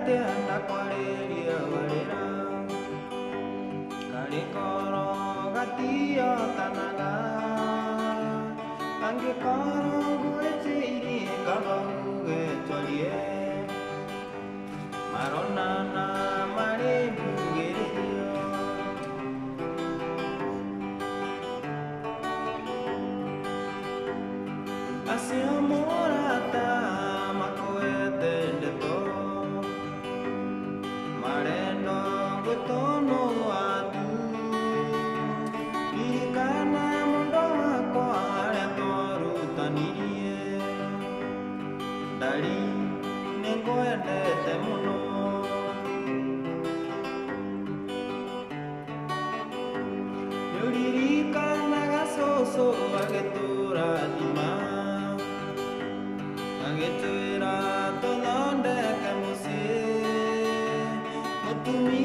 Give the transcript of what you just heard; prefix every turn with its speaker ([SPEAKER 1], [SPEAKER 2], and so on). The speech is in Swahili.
[SPEAKER 1] atia ndakwarĩria warĩra karĩkoro gatiotanaga angĩkorwo ngwĩtĩirie kaba ũgetwarie maronana marĩ mbugĩrĩrio acio mũrata makwete ndeto marenda gũtũnũa tu ririkana mũndũ wakwa harĩa twarutanirie ndari nĩngwendete mũno nĩũririkanaga cũcũ agĩtũrathima agĩtwĩra tũthondeke mũciĩ mũtumia